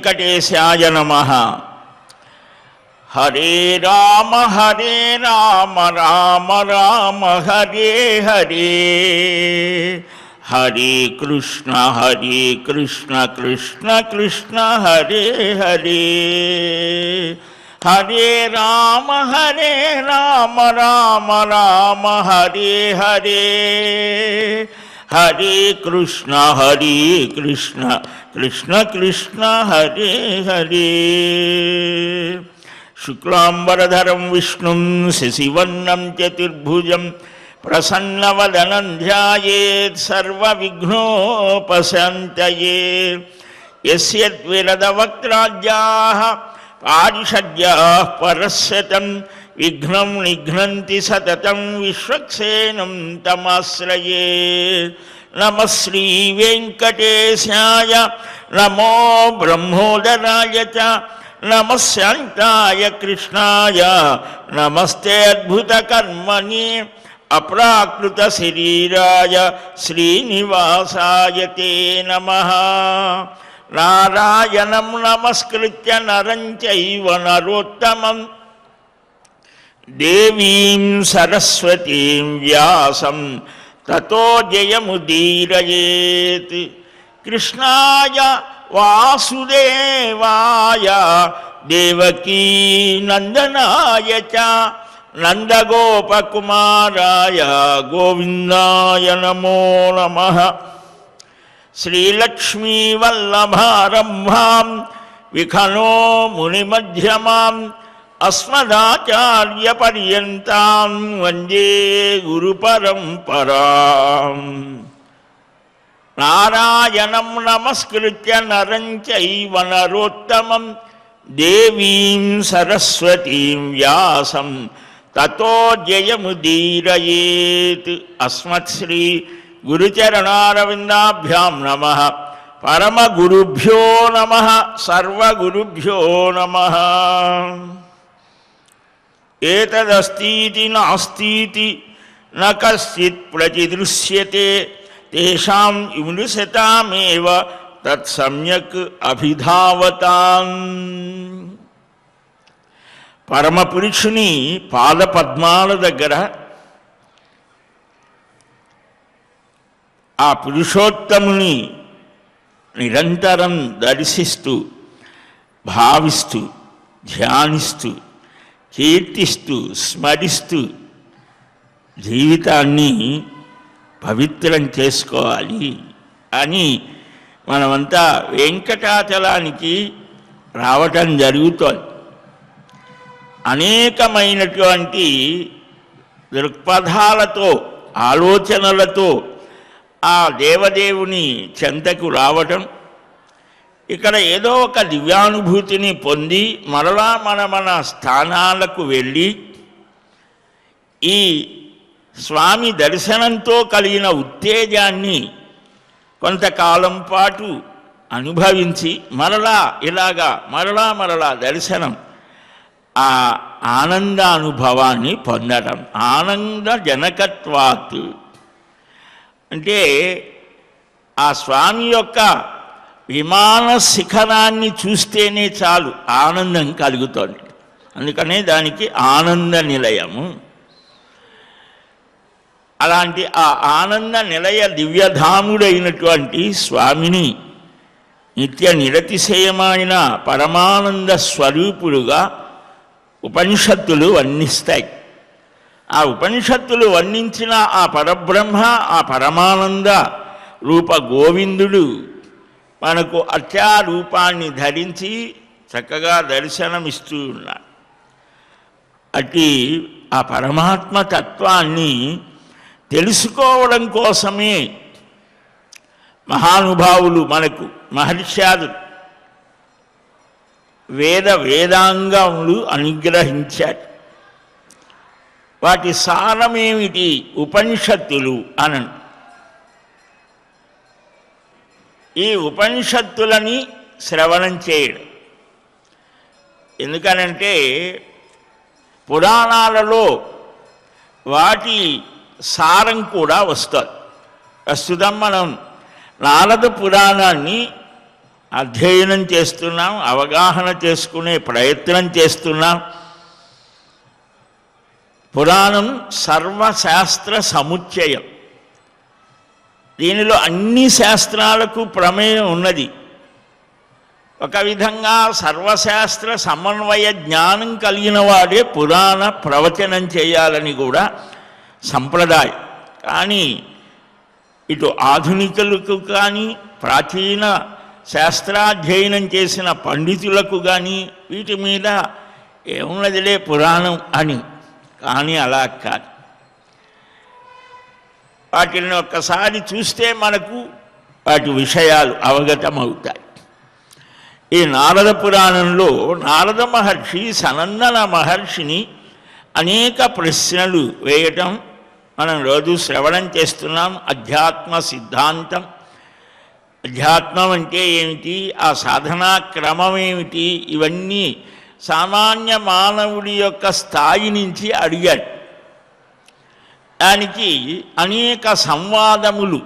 వెంకటేశాయ నమః. హరే రామ రామ రామ హరే హరే, హరే కృష్ణ కృష్ణ కృష్ణ హరే హరే, హరే రామ రామ రామ హరే హరే, హరే కృష్ణ కృష్ణ కృష్ణ హరే హరే. శుక్లాంబరధరం విష్ణుం శశివర్ణం చతుర్భుజం ప్రసన్నవదనం ధ్యాయేత్ సర్వవిఘ్నోపశాంతయే. యస్యద్విరదవక్త్రాజ్యాః పారిషద్యాః పరస్యతం విఘ్నం నిఘ్నంతి సతతం విశ్వక్సేనం తమాశ్రయే. నమః శ్రీ వెంకటేశాయ నమో బ్రహ్మోదరాయ చ నమః శాంతాయ కృష్ణాయ నమస్తే అద్భుతకర్మణి అప్రాకృత శరీరాయ శ్రీనివాసాయ తే నమః. నారాయణం నమస్కృత్య నరం చైవ నరోత్తమం దేవీం సరస్వతీం వ్యాసం తతో జయముదీరయేత్. కృష్ణాయ వాసుదేవాయ దేవకీ నందనాయ చ నందగోపకుమారాయ గోవిందాయ నమో నమః. శ్రీలక్ష్మీవల్లభారంభాం విఖనో మునిమధ్యమాం అస్మదాచార్యపర్యంతాం వందే గురుపరంపరాం. నారాయణం నమస్కృత్య నరం చైవ నరోత్తమం దేవీం సరస్వతీం వ్యాసం తతో జయముదీరయేత్. అస్మత్శ్రీ గురుచరణారవిందాభ్యాం నమః. పరమగురుభ్యో నమః. సర్వగురుభ్యో నమః. ఏతదస్తీతి నాస్తితి న కశ్చిత్ ప్రతిదృశ్యతే తేషాం ఇమృశతామేవ తత్సమ్యక్ అభిధావతాం. పరమపురుషుని పాదపద్మాల దగ్గర ఆ పురుషోత్తముని నిరంతరం దర్శిస్తూ భావిస్తూ ధ్యానిస్తూ కీర్తిస్తూ స్మరిస్తూ జీవితాన్ని పవిత్రం చేసుకోవాలి అని మనమంతా వెంకటాచలానికి రావటం జరుగుతోంది. అనేకమైనటువంటి దృక్పథాలతో ఆలోచనలతో ఆ దేవదేవుని చెంతకు రావటం, ఇక్కడ ఏదో ఒక దివ్యానుభూతిని పొంది మరలా మన స్థానాలకు వెళ్ళి ఈ స్వామి దర్శనంతో కలిగిన ఉత్తేజాన్ని కొంతకాలం పాటు అనుభవించి మరలా ఇలాగా మరలా దర్శనం, ఆ ఆనందానుభవాన్ని పొందడం. ఆనంద జనకత్వాత్ అంటే ఆ స్వామి యొక్క విమాన శిఖరాన్ని చూస్తేనే చాలు ఆనందం కలుగుతుంది. అందుకనే దానికి ఆనంద నిలయము. అలాంటి ఆ ఆనంద నిలయ దివ్యధాముడైనటువంటి స్వామిని నిత్య నిరతిశయమైన పరమానంద స్వరూపుడుగా ఉపనిషత్తులు వర్ణిస్తాయి. ఆ ఉపనిషత్తులు వర్ణించిన ఆ పరబ్రహ్మ, ఆ పరమానంద రూప గోవిందుడు మనకు అత్యా రూపాన్ని ధరించి చక్కగా దర్శనమిస్తూ ఉన్నాడు. అట్టి ఆ పరమాత్మ తత్వాన్ని తెలుసుకోవడం కోసమే మహానుభావులు మనకు మహర్షాలు వేదాంగములు అనుగ్రహించారు. వాటి సారమేమిటి? ఉపనిషత్తులు అనండి. ఈ ఉపనిషత్తులని శ్రవణం చేయడం ఎందుకనంటే పురాణాలలో వాటి సారం కూడా వస్తుంది. ప్రస్తుతం మనం నారద పురాణాన్ని అధ్యయనం చేస్తున్నాం, అవగాహన చేసుకునే ప్రయత్నం చేస్తున్నాం. పురాణం సర్వశాస్త్ర సముచ్చయం. దీనిలో అన్ని శాస్త్రాలకు ప్రమేయం ఉన్నది. ఒక విధంగా సర్వశాస్త్ర సమన్వయ జ్ఞానం కలిగిన వాడే పురాణ ప్రవచనం చేయాలని కూడా సంప్రదాయం. కానీ ఇటు ఆధునికులకు కానీ ప్రాచీన శాస్త్రాధ్యయనం చేసిన పండితులకు కానీ వీటి మీద ఏమున్నదిలే పురాణం అని. కానీ అలా కాదు. వాటిని ఒక్కసారి చూస్తే మనకు వాటి విషయాలు అవగతమవుతాయి. ఈ నారద పురాణంలో నారద మహర్షి సనందన మహర్షిని అనేక ప్రశ్నలు వేయటం మనం రోజు శ్రవణం చేస్తున్నాం. అధ్యాత్మ సిద్ధాంతం, అధ్యాత్మం అంటే ఏమిటి, ఆ సాధనా క్రమం ఏమిటి, ఇవన్నీ సామాన్య మానవుడి యొక్క స్థాయి నుంచి అడిగాడు. దానికి అనేక సంవాదములు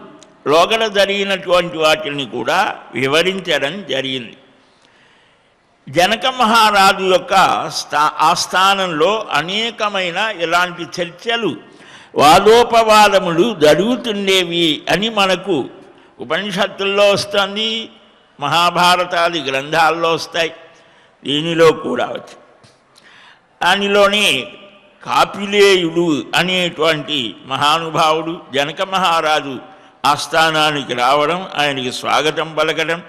లోగడ జరిగినటువంటి వాటిని కూడా వివరించడం జరిగింది. జనక మహారాజు యొక్క ఆస్థానంలో అనేకమైన ఇలాంటి చర్చలు, వాదోపవాదములు జరుగుతుండేవి అని మనకు ఉపనిషత్తుల్లో వస్తుంది, మహాభారతాది గ్రంథాల్లో వస్తాయి, దీనిలో కూడా వచ్చి. దానిలోనే కాపిలేయుడు అనేటువంటి మహానుభావుడు జనక మహారాజు ఆస్థానానికి రావడం, ఆయనకి స్వాగతం పలకడం,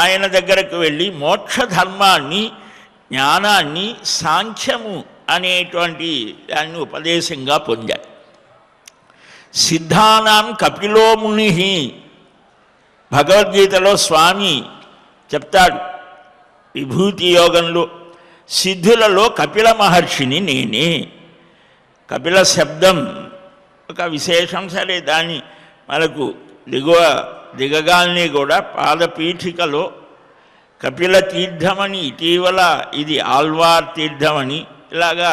ఆయన దగ్గరకు వెళ్ళి మోక్ష ధర్మాన్ని, జ్ఞానాన్ని, సాంఖ్యము అనేటువంటి దాన్ని ఉపదేశంగా పొందారు. సిద్ధానాం కపిలో ముని, భగవద్గీతలో స్వామి చెప్తాడు విభూతి యోగంలో, సిద్ధులలో కపిల మహర్షిని నేనే. కపిల శబ్దం ఒక విశేషం. సరే, దాన్ని మనకు దిగగాల్ని కూడా పాదపీఠికలో కపిల తీర్థమని, ఇటీవల ఇది ఆల్వార్ తీర్థమని, ఇలాగా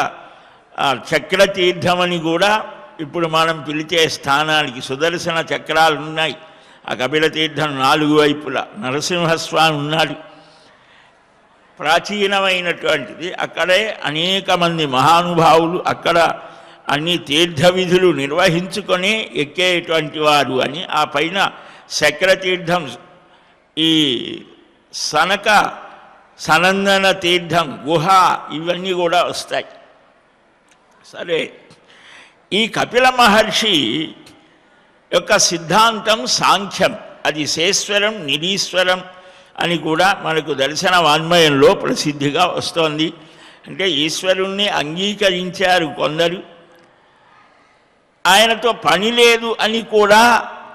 చక్ర తీర్థమని కూడా ఇప్పుడు మనం పిలిచే స్థానానికి సుదర్శన చక్రాలు ఉన్నాయి. ఆ కపిల తీర్థం 4 వైపులా నరసింహస్వామి ఉన్నాడు. ప్రాచీనమైనటువంటిది. అక్కడే అనేక మంది మహానుభావులు అక్కడ అన్ని తీర్థ విధులు నిర్వహించుకొని ఎక్కేటువంటి వారు అని. ఆ పైన చక్రతీర్థం, ఈ సనందన తీర్థం, గుహ, ఇవన్నీ కూడా వస్తాయి. సరే, ఈ కపిల మహర్షి యొక్క సిద్ధాంతం సాంఖ్యం. అది శేశ్వరం, నిరీశ్వరం అని కూడా మనకు దర్శన వాన్మయంలో ప్రసిద్ధిగా వస్తోంది. అంటే ఈశ్వరుణ్ణి అంగీకరించారు కొందరు, ఆయనతో పని లేదు అని కూడా,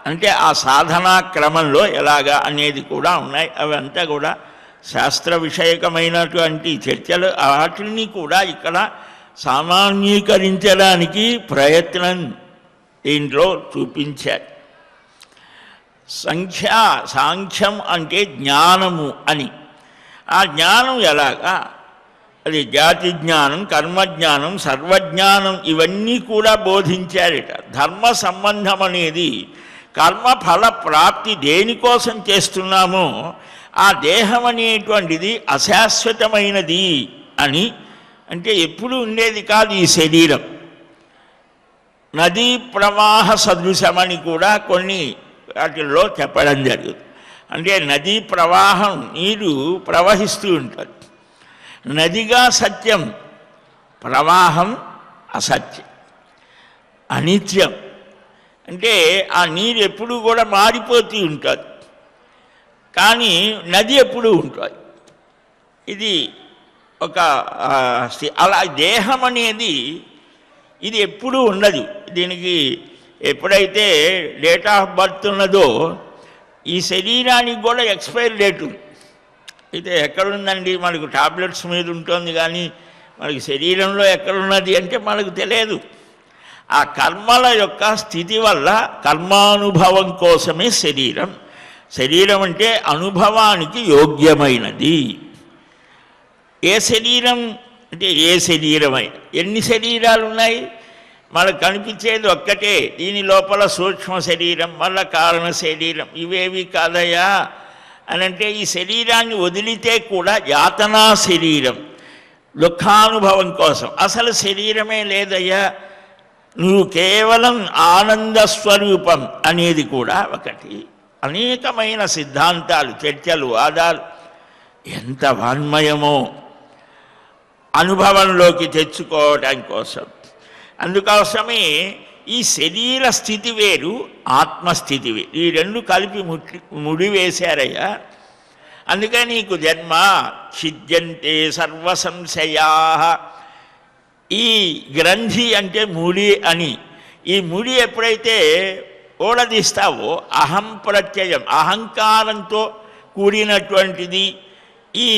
అంటే ఆ సాధనా క్రమంలో ఎలాగా అనేది కూడా ఉన్నాయి. అవంతా కూడా శాస్త్ర విషయకమైనటువంటి చర్చలు. వాటిని కూడా ఇక్కడ సామాన్యీకరించడానికి ప్రయత్నం దీంట్లో చూపించారు. సాంఖ్యం అంటే జ్ఞానము అని. ఆ జ్ఞానం ఎలాగా, అది జాతి జ్ఞానం, కర్మజ్ఞానం, సర్వజ్ఞానం, ఇవన్నీ కూడా బోధించారట. ధర్మ సంబంధం అనేది కర్మఫల ప్రాప్తి దేనికోసం చేస్తున్నామో ఆ దేహం అనేటువంటిది అశాశ్వతమైనది అని. అంటే ఎప్పుడు ఉండేది కాదు ఈ శరీరం. నదీ ప్రవాహ సదృశమని కూడా కొన్ని వాటిల్లో చెప్పడం జరుగుతుంది. అంటే నదీ ప్రవాహం, నీరు ప్రవహిస్తూ ఉంటుంది. నదిగా సత్యం, ప్రవాహం అసత్యం, అనిత్యం. అంటే ఆ నీరు ఎప్పుడు కూడా మారిపోతూ ఉంటుంది, కానీ నది ఎప్పుడూ ఉంటుంది. ఇది ఒక అలా దేహం అనేది ఇది ఎప్పుడూ ఉండదు. దీనికి ఎప్పుడైతే డేట్ ఆఫ్ బర్త్ ఉన్నదో ఈ శరీరానికి కూడా ఎక్స్పైరీ డేట్ ఉంది. అయితే ఎక్కడుందండి, మనకు టాబ్లెట్స్ మీద ఉంటుంది, కానీ మనకి శరీరంలో ఎక్కడున్నది అంటే మనకు తెలియదు. ఆ కర్మల యొక్క స్థితి వల్ల కర్మానుభవం కోసమే శరీరం. శరీరం అంటే అనుభవానికి యోగ్యమైనది. ఏ శరీరం అంటే ఏ శరీరమై, ఎన్ని శరీరాలు ఉన్నాయి, మనకు కనిపించేది ఒక్కటే. దీని లోపల సూక్ష్మ శరీరం, మళ్ళా కారణ శరీరం, ఇవేవి కాదయా అని అంటే ఈ శరీరాన్ని వదిలితే కూడా యాతనా శరీరం, దుఃఖానుభవం కోసం. అసలు శరీరమే లేదయ్యా, నువ్వు కేవలం ఆనంద స్వరూపం అనేది కూడా ఒకటి. అనేకమైన సిద్ధాంతాలు, చర్చలు, వాదాలు ఎంత వాన్మయమో అనుభవంలోకి తెచ్చుకోవడం కోసం. అందుకోసమే ఈ శరీర స్థితి వేరు, ఆత్మస్థితి వేరు, ఈ రెండు కలిపి ముడివేశారయ్యా. అందుకే నీకు జన్మ ఛిద్యంతే సర్వ సంశయా. ఈ గ్రంథి అంటే ముడి అని, ఈ ముడి ఎప్పుడైతే ఓడదీస్తావో అహం ప్రత్యయం, అహంకారంతో కూడినటువంటిది ఈ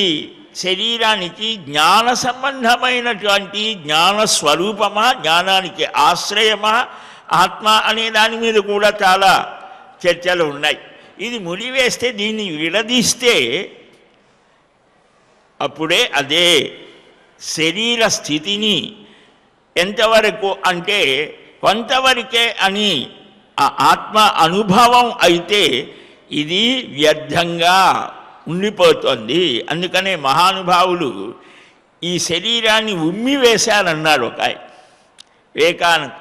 శరీరానికి జ్ఞాన సంబంధమైనటువంటి జ్ఞానస్వరూపమా, జ్ఞానానికి ఆశ్రయమా, ఆత్మ అనే దాని మీద కూడా చాలా చర్చలు ఉన్నాయి. ఇది ముడివేస్తే, దీన్ని విడదీస్తే అప్పుడే అదే శరీర స్థితిని ఎంతవరకు అంటే కొంతవరకే అని ఆ ఆత్మ అనుభవం అయితే ఇది వ్యర్థంగా ఉండిపోతుంది. అందుకనే మహానుభావులు ఈ శరీరాన్ని ఉమ్మి వేశారన్నారు. ఒక వివేకానంద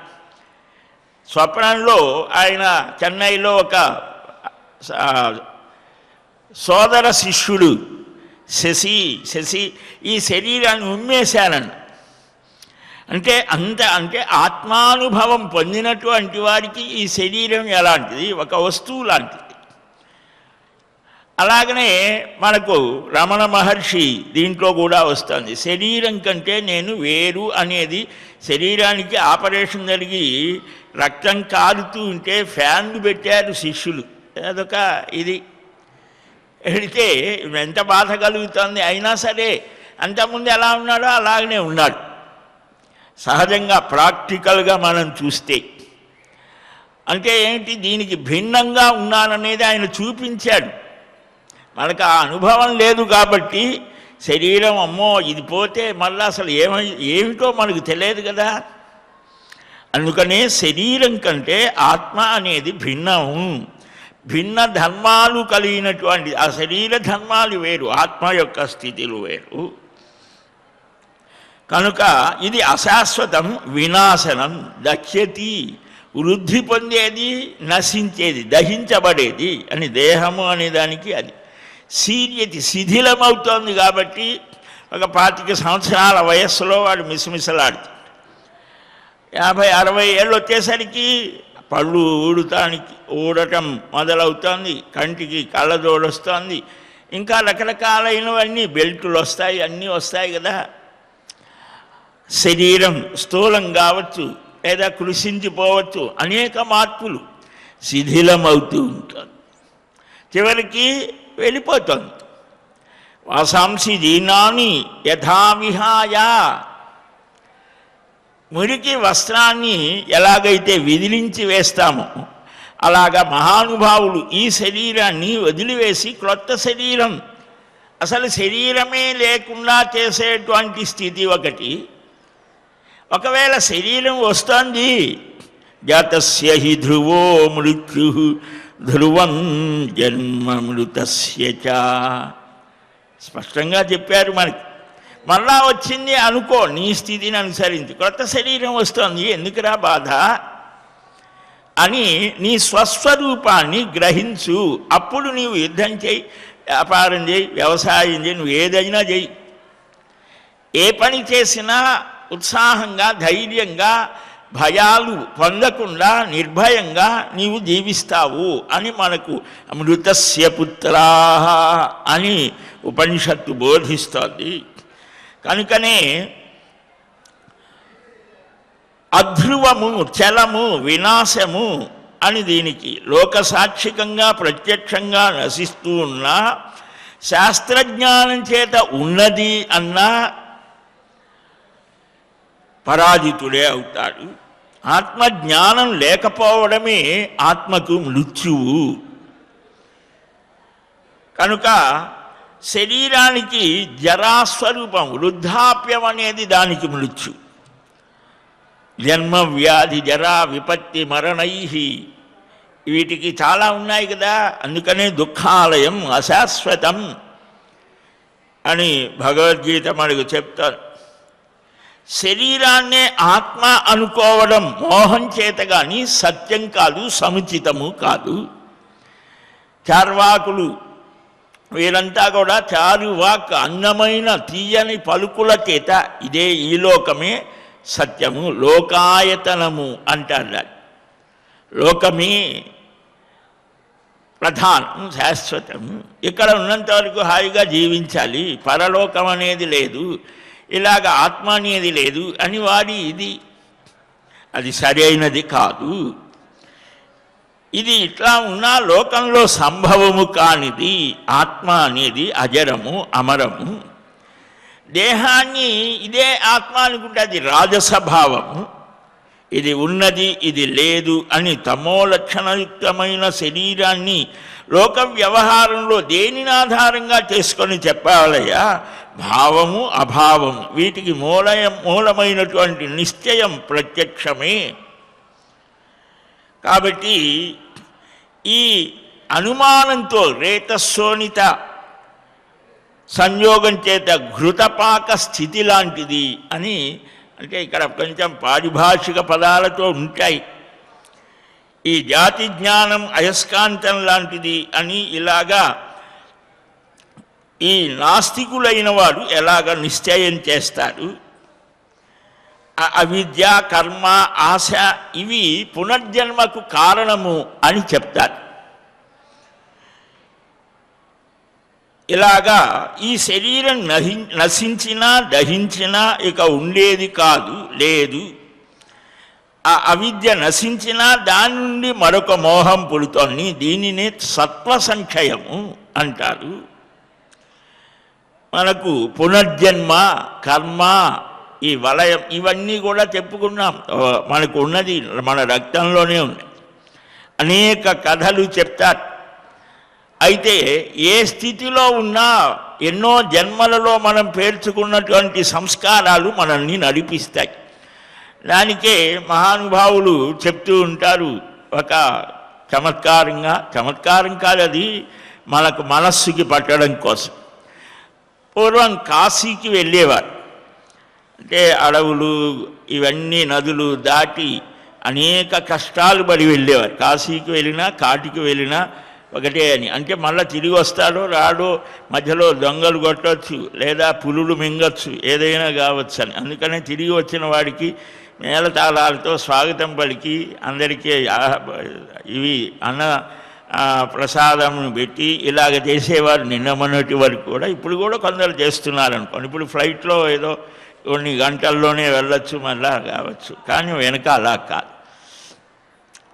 స్వప్నంలో ఆయన చెన్నైలో ఒక సోదర శిష్యుడు శశి ఈ శరీరాన్ని ఉమ్మేశారన్న. అంటే ఆత్మానుభవం పొందినటువంటి వారికి ఈ శరీరం ఎలాంటిది, ఒక వస్తువు లాంటిది. అలాగనే మనకు రమణ మహర్షి దీంట్లో కూడా వస్తుంది, శరీరం కంటే నేను వేరు అనేది. శరీరానికి ఆపరేషన్ జరిగి రక్తం కారుతూ ఉంటే ఫ్యాన్లు పెట్టారు శిష్యులు, అదొక ఇది పెడితే ఎంత బాధ కలుగుతుంది. అయినా సరే అంతకుముందు ఎలా ఉన్నాడో అలాగనే ఉన్నాడు. సహజంగా ప్రాక్టికల్గా మనం చూస్తే అంటే ఏంటి, దీనికి భిన్నంగా ఉన్నాననేది ఆయన చూపించాడు. మనకు ఆ అనుభవం లేదు కాబట్టి శరీరం అమ్మో ఇది పోతే మళ్ళీ అసలు ఏమిటో మనకు తెలియదు కదా. అందుకనే శరీరం కంటే ఆత్మ అనేది భిన్నము, భిన్న ధర్మాలు కలిగినటువంటి ఆ శరీర ధర్మాలు వేరు, ఆత్మ యొక్క స్థితులు వేరు. కనుక ఇది అశాశ్వతం, వినాశనం, దక్ష్యతి, వృద్ధి పొందేది, నశించేది, దహించబడేది అని దేహము అనే దానికి అది. శీర్యతి, శిథిలమవుతోంది కాబట్టి ఒక 25 సంవత్సరాల వయస్సులో వాడు మిసమిసలాడుతాడు. 50-60 ఏళ్ళు వచ్చేసరికి పళ్ళు ఊడటం మొదలవుతోంది, కంటికి కళ్ళజోడు వస్తుంది, ఇంకా రకరకాలైనవన్నీ బెల్టులు వస్తాయి, అన్నీ వస్తాయి కదా. శరీరం స్థూలం కావచ్చు లేదా కృషించిపోవచ్చు, అనేక మార్పులు, శిథిలమవుతూ ఉంటుంది, చివరికి వెళ్ళిపోతుంది. వాసాంసి దీనాన్ని యథావిహాయ, మురికి వస్త్రాన్ని ఎలాగైతే విదిలించి వేస్తామో అలాగా మహానుభావులు ఈ శరీరాన్ని వదిలివేసి క్రొత్త శరీరం, అసలు శరీరమే లేకుండా చేసేటువంటి స్థితి ఒకటి. ఒకవేళ శరీరం వస్తుంది, జాతస్య హి ధ్రువో మృత్యు ధ్రువం జన్మమృతస్య చ, స్పష్టంగా చెప్పారు మనకి. మళ్ళా వచ్చింది అనుకో, నీ స్థితిని అనుసరించి కొత్త శరీరం వస్తుంది, ఎందుకురా బాధ అని నీ స్వస్వరూపాన్ని గ్రహించు. అప్పుడు నీవు యుద్ధం చేయి, వ్యాపారం చేయి, వ్యవసాయం చేయి, నువ్వు ఏదైనా చేయి. ఏ పని చేసినా ఉత్సాహంగా, ధైర్యంగా, భయాలు పొందకుండా నిర్భయంగా నీవు జీవిస్తావు అని మనకు అమృతస్య పుత్రాః అని ఉపనిషత్తు బోధిస్తోంది. కనుకనే అధ్రువము, చలము, వినాశము అని దీనికి లోకసాక్షికంగా ప్రత్యక్షంగా నశిస్తూ ఉన్నా శాస్త్రజ్ఞానం చేత ఉన్నది అన్నా పరాజితుడే అవుతాడు. ఆత్మజ్ఞానం లేకపోవడమే ఆత్మకు మృత్యువు. కనుక శరీరానికి జరాస్వరూపం, వృద్ధాప్యం అనేది దానికి మృత్యు. జన్మ వ్యాధి జరా విపత్తి మరణై వీటికి చాలా ఉన్నాయి కదా, అందుకనే దుఃఖాలయం అశాశ్వతం అని భగవద్గీత మనకు చెప్తారు. శరీరాన్నే ఆత్మ అనుకోవడం మోహం చేత కానీ సత్యం కాదు, సముచితము కాదు. చార్వాకులు వీరంతా కూడా చారువాక్ అన్నమైన తీయని పలుకుల చేత ఇదే ఈ లోకమే సత్యము, లోకాయతనము అంటారు. లోకమే ప్రధానం, శాశ్వతము. ఇక్కడ ఉన్నంత వరకు హాయిగా జీవించాలి, పరలోకం అనేది లేదు, ఇలాగ ఆత్మ అనేది లేదు అని వాడి ఇది అది సరైనది కాదు. ఇది ఇట్లా ఉన్న లోకంలో సంభవము కానిది. ఆత్మ అనేది అజరము, అమరము. దేహాన్ని ఇదే ఆత్మ అనుకుంటే అది రాజసభావము. ఇది ఉన్నది, ఇది లేదు అని తమో లక్షణయుక్తమైన శరీరాన్ని లోక వ్యవహారంలో దేనిని ఆధారంగా చేసుకొని చెప్పాలయ్యా? భావము, అభావము, వీటికి మూలమైనటువంటి నిశ్చయం ప్రత్యక్షమే. కాబట్టి ఈ అనుమానంతో రేతశోణిత సంయోగం చేత ఘృతపాక స్థితి లాంటిది అని, అంటే ఇక్కడ కొంచెం పారిభాషిక పదాలతో ఉంటాయి. ఈ జాతి జ్ఞానం అయస్కాంతం లాంటిది అని ఇలాగా ఈ నాస్తికులైన వాడు ఎలాగ నిశ్చయం చేస్తారు? అవిద్య, కర్మ, ఆశ ఇవి పునర్జన్మకు కారణము అని చెప్తారు. ఇలాగా ఈ శరీరం నశించినా దహించినా ఇక ఉండేది కాదు, లేదు. ఆ అవిద్య నశించినా దాని నుండి మరొక మోహం పుడుతోంది. దీనినే సత్వసంక్షయము అంటారు. మనకు పునర్జన్మ, కర్మ, ఈ వలయం ఇవన్నీ కూడా చెప్పుకున్నాం. మనకు ఉన్నది మన రక్తంలోనే ఉంది. అనేక కథలు చెప్తారు. అయితే ఏ స్థితిలో ఉన్నా ఎన్నో జన్మలలో మనం పేర్చుకున్నటువంటి సంస్కారాలు మనల్ని నడిపిస్తాయి. దానికే మహానుభావులు చెప్తూ ఉంటారు ఒక చమత్కారం కాదు, అది మనకు మనస్సుకి పట్టడం కోసం. పూర్వం కాశీకి వెళ్ళేవారు. అంటే అడవులు ఇవన్నీ నదులు దాటి అనేక కష్టాలు పడి వెళ్ళేవారు. కాశీకి వెళ్ళినా కాటికి వెళ్ళినా ఒకటే అని. అంటే మళ్ళీ తిరిగి వస్తాడో రాడో, మధ్యలో దొంగలు కొట్టవచ్చు, లేదా పులులు మింగచ్చు, ఏదైనా కావచ్చు అని. అందుకనే తిరిగి వచ్చిన వాడికి మేళతాళాలతో స్వాగతం పలికి అందరికీ ఇవి అన్న ప్రసాదం పెట్టి ఇలాగ చేసేవారు నిన్న మొన్నటి వరకు కూడా. ఇప్పుడు కూడా కొందరు చేస్తున్నారు అనుకోండి. ఇప్పుడు ఫ్లైట్లో ఏదో కొన్ని గంటల్లోనే వెళ్ళొచ్చు, మళ్ళా కావచ్చు. కానీ వెనక అలా కాదు.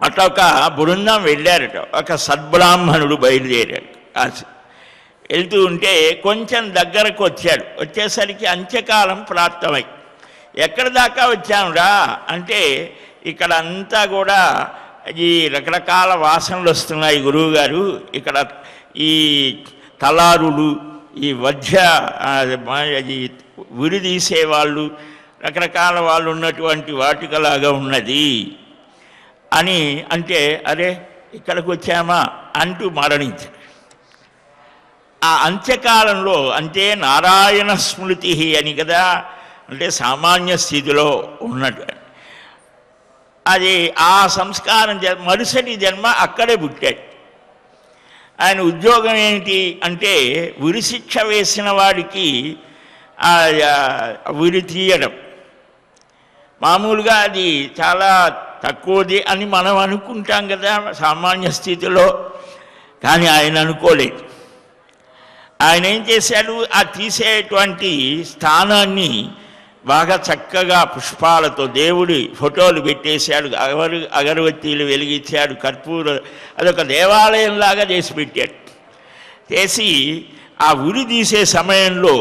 అట్లా ఒక బృందం వెళ్ళారట. ఒక సద్బ్రాహ్మణుడు బయలుదేరాడు కాశీ. వెళ్తూ ఉంటే కొంచెం దగ్గరకు వచ్చాడు. వచ్చేసరికి అంత్యకాలం ప్రాప్తమై, ఎక్కడి దాకా వచ్చామురా అంటే ఇక్కడ అంతా కూడా ఈ రకరకాల వాసనలు వస్తున్నాయి గురువుగారు. ఇక్కడ ఈ తలారులు, ఈ వధ్య ఈ ఉరి తీసేవాళ్ళు, రకరకాల వాళ్ళు ఉన్నటువంటి వాటికలాగా ఉన్నది అని అంటే, అరే ఇక్కడికి వచ్చామా అంటూ మరణించాడు. ఆ అంత్యకాలంలో అంటే నారాయణ స్మృతి అని కదా, అంటే సామాన్య స్థితిలో ఉన్నట్టు. అది ఆ సంస్కారం మరుసటి జన్మ అక్కడే పుట్టాడు. ఆయన ఉద్యోగం ఏంటి అంటే ఉరిశిక్ష వేసిన వాడికి ఉరి తీయడం. మామూలుగా అది చాలా తక్కువది అని మనం అనుకుంటాం కదా సామాన్య స్థితిలో. కానీ ఆయన అనుకోలేదు. ఆయన ఏం చేశాడు, ఆ తీసేటువంటి స్థానాన్ని బాగా చక్కగా పుష్పాలతో దేవుడి ఫోటోలు పెట్టేశాడు, అగరవత్తీలు వెలిగించాడు, కర్పూర, అదొక దేవాలయంలాగా చేసి పెట్టాడు. చేసి ఆ ఉరి తీసే సమయంలో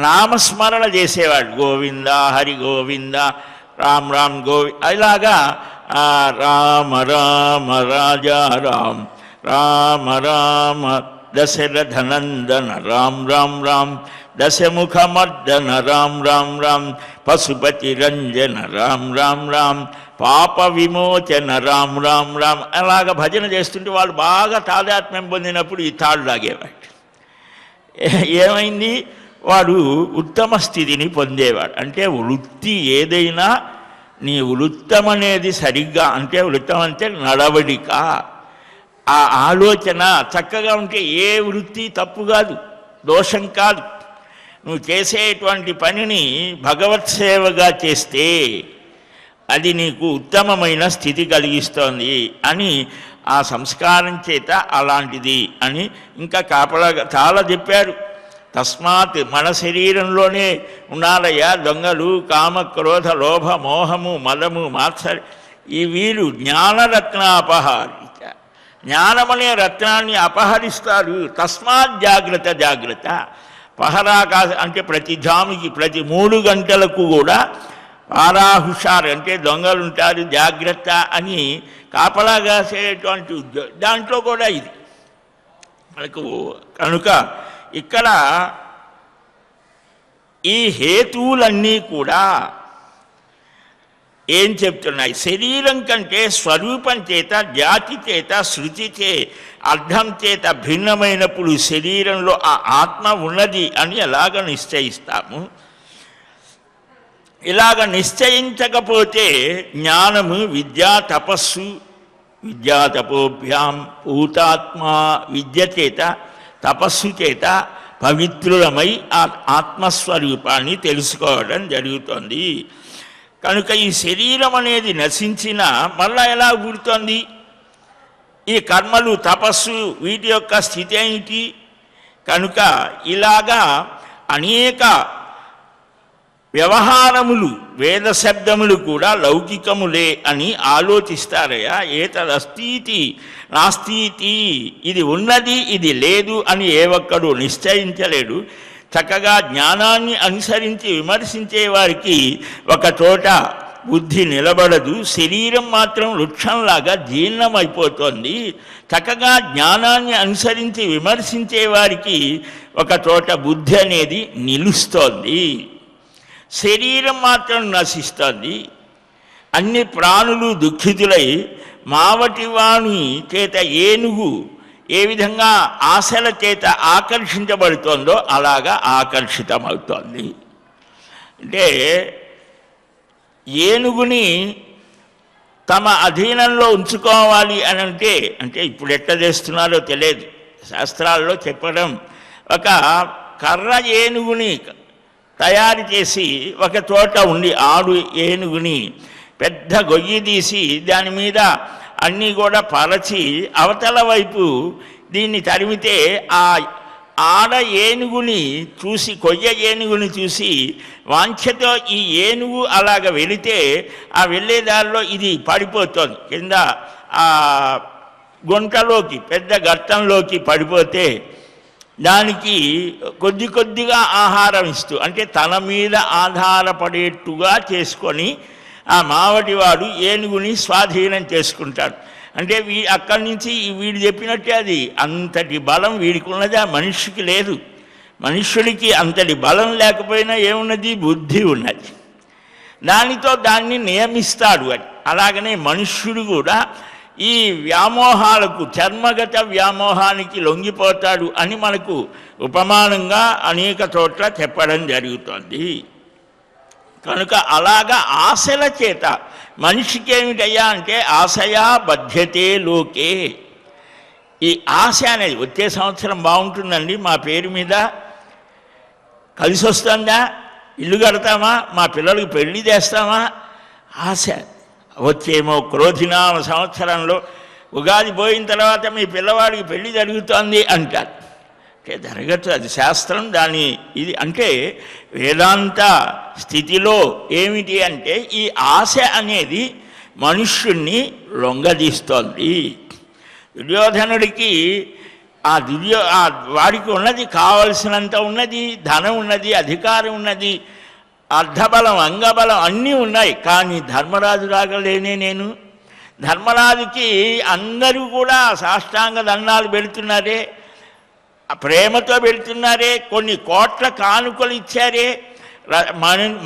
నామస్మరణ చేసేవాడు. గోవింద, హరి గోవింద, రామ్ రామ్ గోవి, అలాగా రామ రామ రాజా రామ్, రామ రామ దశరథనందన, రామ్ రామ్ రామ్ దశముఖమర్దన, రామ్ రామ్ రామ్ పశుపతి రంజన, రామ్ రామ్ రామ్ పాప విమోచన రామ్ రామ్ రామ్ అలాగ భజన చేస్తుంటే వాళ్ళు బాగా తాదాత్మ్యం పొందినప్పుడు ఈ తాడు లాగేవాడు. ఏమైంది, వాడు ఉత్తమ స్థితిని పొందేవాడు. అంటే వృత్తి ఏదైనా నీ వృత్తం అనేది సరిగ్గా, అంటే వృత్తం అంటే నడవడిక, ఆ ఆలోచన చక్కగా ఉంటే ఏ వృత్తి తప్పు కాదు, దోషం కాదు. నువ్వు చేసేటువంటి పనిని భగవత్ సేవగా చేస్తే అది నీకు ఉత్తమమైన స్థితి కలిగిస్తోంది అని ఆ సంస్కారం చేత అలాంటిది అని ఇంకా కాపలాగా చాలా చెప్పారు. తస్మాత్ మన శరీరంలోనే ఉన్నారయ్యా దొంగలు, కామ క్రోధ లోభ మోహము మదము మాత్సర్యం. ఈ వీరు జ్ఞానరత్న అపహారిత, జ్ఞానమనే రత్నాన్ని అపహరిస్తారు. తస్మాత్ జాగ్రత్త జాగ్రత్త. పహరాకాశ అంటే ప్రతి జాముకి ప్రతి 3 గంటలకు కూడా ఆరాహుషారు అంటే దొంగలు ఉంటారు జాగ్రత్త అని కాపలా కాసేటువంటి దాంట్లో కూడా ఇది మనకు. కనుక ఇక్కడ ఈ హేతువులన్నీ కూడా ఏం చెప్తున్నాయి, శరీరం కంటే స్వరూపం చేత, జాతి చేత, శృతి చే, అర్థం చేత భిన్నమైనప్పుడు శరీరంలో ఆ ఆత్మ ఉన్నది అని ఎలాగ నిశ్చయిస్తాము. ఇలాగ నిశ్చయించకపోతే జ్ఞానము విద్యా తపస్సు, విద్యా తపోభ్యాం పూతాత్మ, విద్య చేత తపస్సు చేత పవిత్రులమై ఆ ఆత్మస్వరూపాన్ని తెలుసుకోవడం జరుగుతుంది. కనుక ఈ శరీరం అనేది నశించిన మళ్ళా ఎలా పుడుతోంది, ఈ కర్మలు తపస్సు వీటి యొక్క స్థితి ఏమిటి? కనుక ఇలాగా అనేక వ్యవహారములు వేద శబ్దములు కూడా లౌకికములే అని ఆలోచిస్తారయ్యా. ఏతదస్తీతి నాస్తీతి, ఇది ఉన్నది ఇది లేదు అని ఏ ఒక్కడు నిశ్చయించలేడు. చక్కగా జ్ఞానాన్ని అనుసరించి విమర్శించే వారికి ఒక చోట బుద్ధి నిలబడదు. శరీరం మాత్రం వృక్షంలాగా జీర్ణమైపోతుంది. చక్కగా జ్ఞానాన్ని అనుసరించి విమర్శించే వారికి ఒక చోట బుద్ధి అనేది నిలుస్తోంది. శరీరం మాత్రం నశిస్తుంది. అన్ని ప్రాణులు దుఃఖితులై మావటివాణి చేత ఏనుగు ఏ విధంగా ఆశల చేత ఆకర్షించబడుతోందో అలాగా ఆకర్షితమవుతోంది. అంటే ఏనుగుని తమ అధీనంలో ఉంచుకోవాలి అని అంటే ఇప్పుడు ఎట్లా చేస్తున్నారో తెలియదు, శాస్త్రాల్లో చెప్పడం, ఒక కర్ర ఏనుగుని తయారు చేసి ఒక చోట ఉండి ఆడు ఏనుగుని పెద్ద గొయ్యి తీసి దాని మీద అన్నీ కూడా పరచి అవతల వైపు దీన్ని తరిమితే ఆ ఆడ ఏనుగుని చూసి, కొయ్య ఏనుగుని చూసి వాంఛతో ఈ ఏనుగు అలాగ వెళితే ఆ వెళ్ళేదారిలో ఇది పడిపోతుంది కింద ఆ గుంటలోకి, పెద్ద గర్తంలోకి పడిపోతే దానికి కొద్ది కొద్దిగా ఆహారం ఇస్తూ, అంటే తన మీద ఆధారపడేట్టుగా చేసుకొని ఆ మావటివాడు ఏనుగుని స్వాధీనం చేసుకుంటాడు. అంటే అక్కడి నుంచి వీడు చెప్పినట్టే అది అంతటి బలం వీడికి ఉన్నది, ఆ మనిషికి లేదు. మనుష్యుడికి అంతటి బలం లేకపోయినా ఏమున్నది, బుద్ధి ఉన్నది. దానితో దాన్ని నియమిస్తాడు అని. అలాగనే మనుష్యుడు కూడా ఈ వ్యామోహాలకు, చర్మగత వ్యామోహానికి లొంగిపోతాడు అని మనకు ఉపమానంగా అనేక చోట్ల చెప్పడం జరుగుతుంది. కనుక అలాగా ఆశల చేత మనిషికి ఏమిటయ్యా అంటే ఆశయా బధ్యతే లోకే. ఈ ఆశ అనేది వచ్చే సంవత్సరం బాగుంటుందండి, మా పేరు మీద కలిసి వస్తుందా, ఇల్లు కడతామా, మా పిల్లలకు పెళ్లి చేస్తామా, ఆశ. వచ్చేమో క్రోధినామ సంవత్సరంలో ఉగాది పోయిన తర్వాత మీ పిల్లవాడికి పెళ్లి జరుగుతోంది అంటారు. అంటే జరగచ్చు, అది శాస్త్రం. దాని ఇది అంటే వేదాంత స్థితిలో ఏమిటి అంటే ఈ ఆశ అనేది మనుష్యుణ్ణి లొంగదీస్తోంది. దుర్యోధనుడికి వాడికి ఉన్నది, కావలసినంత ఉన్నది, ధనం ఉన్నది, అధికారం ఉన్నది, అర్ధబలం అంగబలం అన్నీ ఉన్నాయి. కానీ ధర్మరాజు రాగలేనే నేను. ధర్మరాజుకి అందరూ కూడా సాష్టాంగ దండాలు పెడుతున్నారే, ప్రేమతో పెడుతున్నారే, కొన్ని కోట్ల కానుకలు ఇచ్చారే,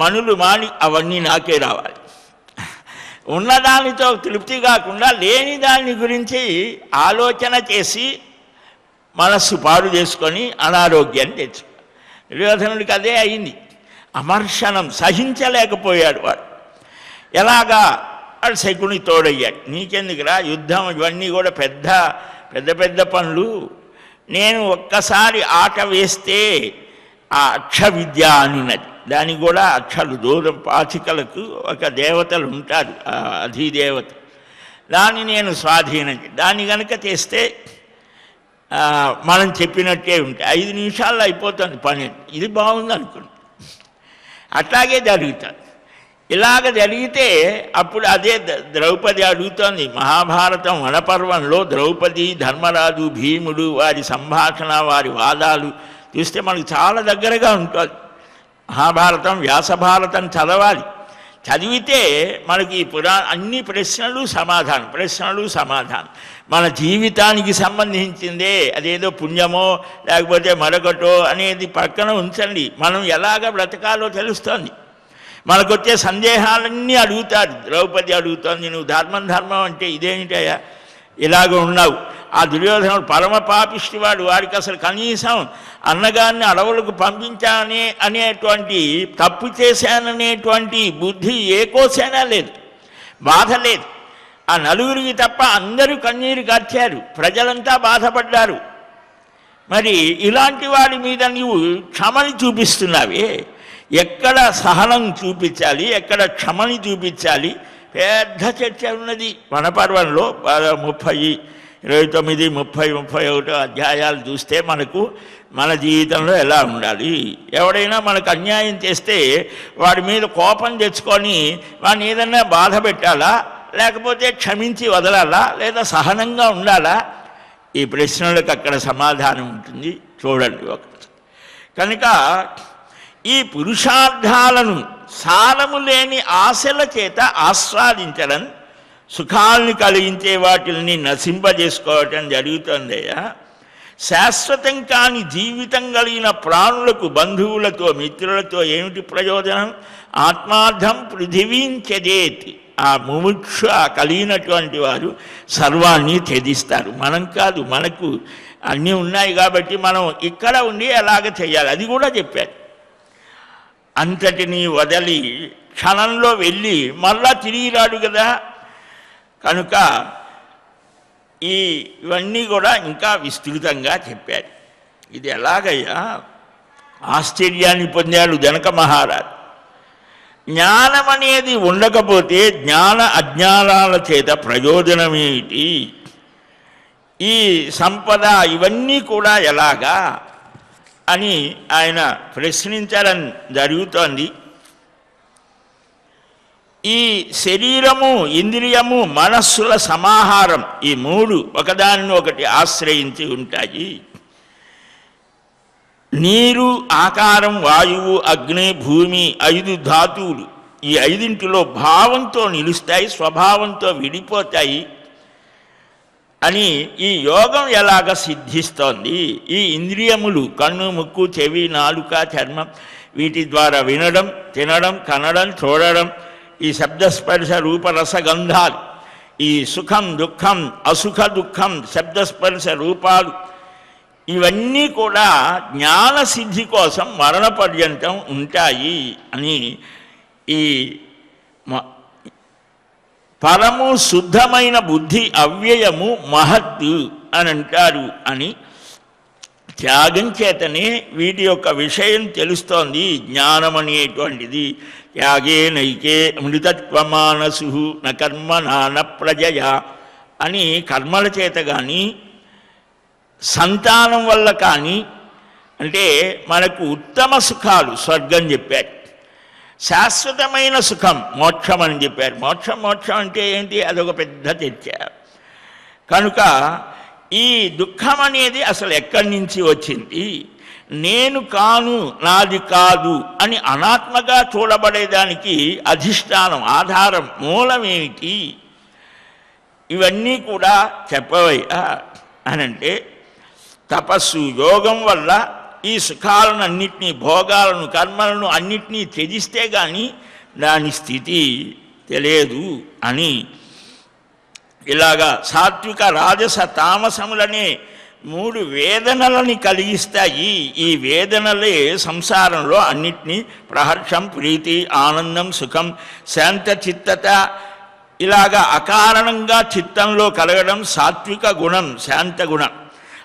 మనులు మాని అవన్నీ నాకే రావాలి. ఉన్నదానితో తృప్తి కాకుండా లేని దాని గురించి ఆలోచన చేసి మనస్సు పాడు చేసుకొని అనారోగ్యాన్ని తెచ్చు. దుర్యోధనుడికి అదే అయింది. అమర్షణం సహించలేకపోయాడు వాడు. ఎలాగా? వాడు శకుని తోడయ్యాడు. నీకెందుకురా యుద్ధం, ఇవన్నీ కూడా పెద్ద పెద్ద పెద్ద పనులు. నేను ఒక్కసారి ఆట వేస్తే ఆ అక్ష విద్య అనినది, దానికి కూడా అక్షలు దూరం పాచికలకు ఒక దేవతలు ఉంటారు, అధిదేవత, దాన్ని నేను స్వాధీనం దాన్ని కనుక చేస్తే మనం చెప్పినట్టే ఉంటే 5 నిమిషాల్లో అయిపోతుంది పని. ఇది బాగుంది అనుకోండి. అట్లాగే జరుగుతుంది. ఇలాగ జరిగితే అప్పుడు అదే ద్రౌపది అడుగుతోంది. మహాభారతం వనపర్వంలో ద్రౌపది, ధర్మరాజు, భీముడు, వారి సంభాషణ, వారి వాదాలు చూస్తే మనకు చాలా దగ్గరగా ఉంటుంది. మహాభారతం, వ్యాసభారతం చదవాలి. చదివితే మనకి అన్ని ప్రశ్నలు సమాధానం మన జీవితానికి సంబంధించిందే. అదేదో పుణ్యమో లేకపోతే మరొకటో అనేది పక్కన ఉంచండి. మనం ఎలాగ బ్రతకాలో తెలుస్తుంది. మనకొచ్చే సందేహాలన్నీ అడుగుతారు. ద్రౌపది అడుగుతోంది, నువ్వు ధర్మం అంటే ఇదేమిటయ్యా ఇలాగ ఉన్నావు? ఆ దుర్యోధనుడు పరమ పాపిష్టివాడు. వాడికి అసలు కనీసం అన్నగారిని అడవులకు అనేటువంటి తప్పు చేశాననేటువంటి బుద్ధి ఏ కోసైనా లేదు, బాధ లేదు. ఆ నలుగురికి తప్ప అందరూ కన్నీరు కార్చారు, ప్రజలంతా బాధపడ్డారు. మరి ఇలాంటి వాడి మీద నీవు క్షమని చూపిస్తున్నావే, ఎక్కడ సహనం చూపించాలి, ఎక్కడ క్షమని చూపించాలి? పెద్ద చర్చ ఉన్నది వనపర్వంలో. 30, 29, 30, 31 అధ్యాయాలు చూస్తే మనకు మన జీవితంలో ఎలా ఉండాలి. ఎవడైనా మనకు అన్యాయం చేస్తే వాడి మీద కోపం తెచ్చుకొని వాడిని ఏదన్నా బాధ పెట్టాలా, లేకపోతే క్షమించి వదలాలా, లేదా సహనంగా ఉండాలా? ఈ ప్రశ్నలకు అక్కడ సమాధానం ఉంటుంది. చూడండి ఒకటి. కనుక ఈ పురుషార్థాలను సారము లేని ఆశల చేత ఆస్వాదించడం, సుఖాలను కలిగించే వాటిని నశింపజేసుకోవటం జరుగుతుందయ్యా. శాశ్వతం కాని జీవితం కలిగిన ప్రాణులకు, బంధువులతో, మిత్రులతో ఏమిటి ప్రయోజనం? ఆత్మార్థం పృథివీం త్యజేతి. ఆ ముముక్షు కలిగినటువంటి వారు సర్వాన్ని త్యజిస్తారు. మనం కాదు, మనకు అన్నీ ఉన్నాయి కాబట్టి మనం ఇక్కడ ఉండి ఎలాగ చేయాలి అది కూడా చెప్పారు. అంతటిని వదలి క్షణంలో వెళ్ళి మళ్ళా తిరిగి రాడు కదా. కనుక ఇవన్నీ కూడా ఇంకా విస్తృతంగా చెప్పారు. ఇది ఎలాగయ్యా? ఆశ్చర్యాన్ని పొందాడు జనక మహారాజు. జ్ఞానం అనేది ఉండకపోతే జ్ఞాన అజ్ఞానాల చేత ప్రయోజనమేమిటి? ఈ సంపద ఇవన్నీ కూడా ఎలాగా అని ఆయన ప్రశ్నించడం జరుగుతోంది. ఈ శరీరము, ఇంద్రియము, మనస్సుల సమాహారం, ఈ 3 ఒకదానిని ఒకటి ఆశ్రయించి ఉంటాయి. నీరు, ఆకారం, వాయువు, అగ్ని, భూమి 5 ధాతువులు. ఈ 5ంటిలో భావంతో నిలుస్తాయి, స్వభావంతో విడిపోతాయి అని ఈ యోగం ఎలాగ సిద్ధిస్తోంది? ఈ ఇంద్రియములు కన్ను, ముక్కు, చెవి, నాలుక, చర్మం, వీటి ద్వారా వినడం, తినడం, కనడం, చూడడం, ఈ శబ్దస్పర్శ రూపరసగంధాలు, ఈ సుఖం, దుఃఖం, అసుఖ దుఃఖం, శబ్దస్పర్శ రూపాలు, ఇవన్నీ కూడా జ్ఞాన సిద్ధి కోసం మరణ పర్యంతం ఉంటాయి అని ఈ పరము శుద్ధమైన బుద్ధి అవ్యయము మహత్తు అని అంటారు అని త్యాగం చేతనే వీటి యొక్క విషయం తెలుస్తోంది. జ్ఞానం అనేటువంటిది త్యాగే నైకే అమృతత్వమానసు న కర్మ నాన ప్రజయ అని కర్మల చేత కానీ సంతానం వల్ల కానీ, అంటే మనకు ఉత్తమ సుఖాలు స్వర్గం చెప్పారు, శాశ్వతమైన సుఖం మోక్షం అని చెప్పారు. మోక్షం అంటే ఏంటి? అదొక పెద్ద చర్చ. కనుక ఈ దుఃఖం అనేది అసలు ఎక్కడి నుంచి వచ్చింది? నేను కాను, నాది కాదు అని అనాత్మగా చూడబడేదానికి అధిష్టానం, ఆధారం, మూలమేమిటి? ఇవన్నీ కూడా చెప్పవయ్యా అనంటే, తపస్సు, యోగం వల్ల ఈ సుఖాలను అన్నిటినీ, భోగాలను, కర్మలను అన్నిటినీ త్యజిస్తే కానీ దాని స్థితి తెలియదు అని. ఇలాగా సాత్విక రాజస తామసములనే 3 వేదనలని కలిగిస్తాయి. ఈ వేదనలే సంసారంలో అన్నిటినీ ప్రహర్షం, ప్రీతి, ఆనందం, సుఖం, శాంత చిత్తత ఇలాగా అకారణంగా చిత్తంలో కలగడం సాత్విక గుణం, శాంత గుణం.